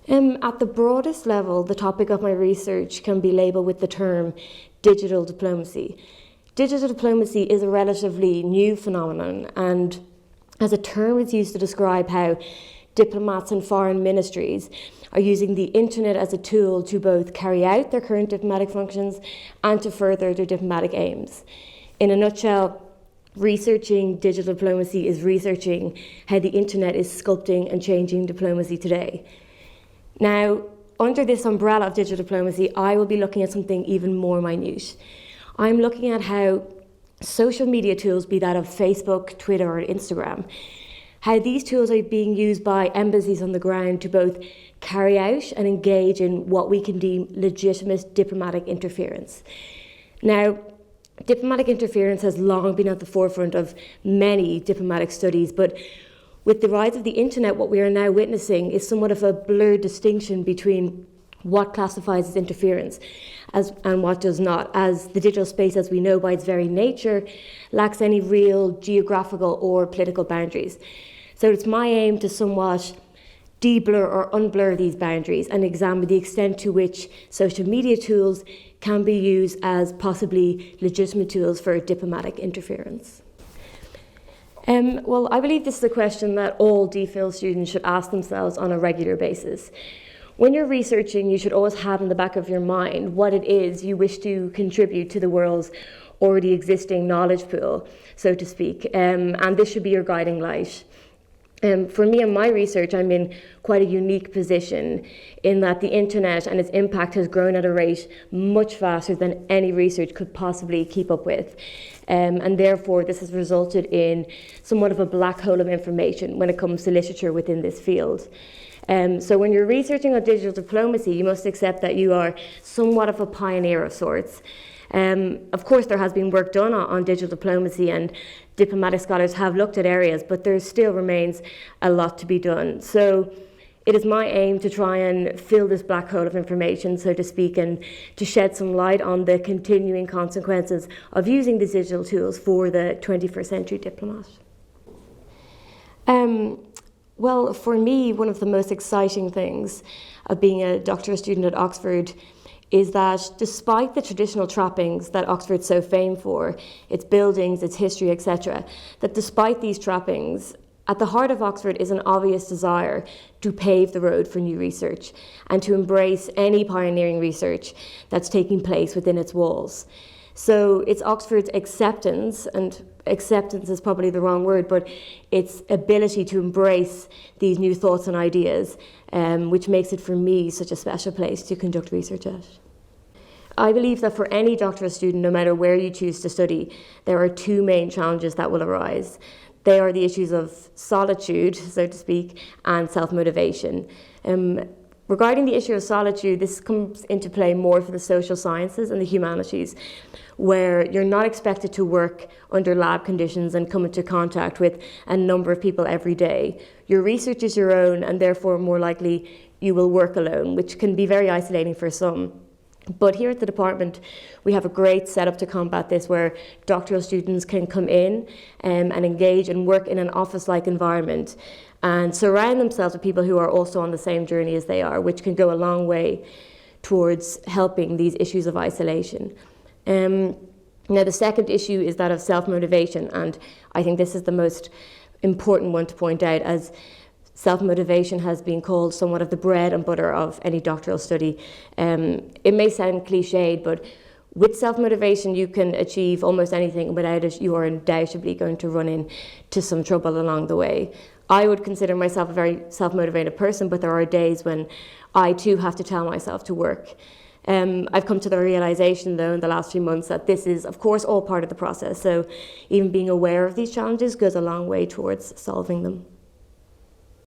At the broadest level, the topic of my research can be labelled with the term digital diplomacy. Digital diplomacy is a relatively new phenomenon, and as a term it's used to describe how diplomats and foreign ministries are using the internet as a tool to both carry out their current diplomatic functions and to further their diplomatic aims. In a nutshell, researching digital diplomacy is researching how the internet is sculpting and changing diplomacy today. Now, under this umbrella of digital diplomacy, I will be looking at something even more minute. I'm looking at how social media tools, be that of Facebook, Twitter, or Instagram, how these tools are being used by embassies on the ground to both carry out and engage in what we can deem legitimate diplomatic interference. Now, diplomatic interference has long been at the forefront of many diplomatic studies, but with the rise of the internet, what we are now witnessing is somewhat of a blurred distinction between what classifies as interference and what does not, as the digital space, as we know by its very nature, lacks any real geographical or political boundaries. So it's my aim to somewhat de-blur or unblur these boundaries and examine the extent to which social media tools can be used as possibly legitimate tools for diplomatic interference. Well, I believe this is a question that all DPhil students should ask themselves on a regular basis. When you're researching, you should always have in the back of your mind what it is you wish to contribute to the world's already existing knowledge pool, so to speak, and this should be your guiding light. For me and my research, I'm in quite a unique position in that the internet and its impact has grown at a rate much faster than any research could possibly keep up with. And therefore, this has resulted in somewhat of a black hole of information when it comes to literature within this field. So when you're researching on digital diplomacy, you must accept that you are somewhat of a pioneer of sorts. Of course, there has been work done on digital diplomacy, and diplomatic scholars have looked at areas, but there still remains a lot to be done. So it is my aim to try and fill this black hole of information, so to speak, and to shed some light on the continuing consequences of using these digital tools for the 21st century diplomat. Well, for me, one of the most exciting things of being a doctoral student at Oxford is that despite the traditional trappings that Oxford's so famed for, its buildings, its history, etc., that despite these trappings, at the heart of Oxford is an obvious desire to pave the road for new research and to embrace any pioneering research that's taking place within its walls. So it's Oxford's acceptance, and acceptance is probably the wrong word, but its ability to embrace these new thoughts and ideas, which makes it for me such a special place to conduct research at. I believe that for any doctoral student, no matter where you choose to study, there are two main challenges that will arise. They are the issues of solitude, so to speak, and self-motivation. Regarding the issue of solitude, this comes into play more for the social sciences and the humanities, where you're not expected to work under lab conditions and come into contact with a number of people every day. Your research is your own, and therefore more likely you will work alone, which can be very isolating for some. But here at the department, we have a great setup to combat this, where doctoral students can come in and engage and work in an office-like environment and surround themselves with people who are also on the same journey as they are, which can go a long way towards helping these issues of isolation. Now, the second issue is that of self-motivation, and I think this is the most important one to point out, as self-motivation has been called somewhat of the bread and butter of any doctoral study. It may sound cliched, but with self-motivation you can achieve almost anything. Without it, you are undoubtedly going to run into some trouble along the way. I would consider myself a very self-motivated person, but there are days when I too have to tell myself to work. I've come to the realization, though, in the last few months that this is, of course, all part of the process. So even being aware of these challenges goes a long way towards solving them.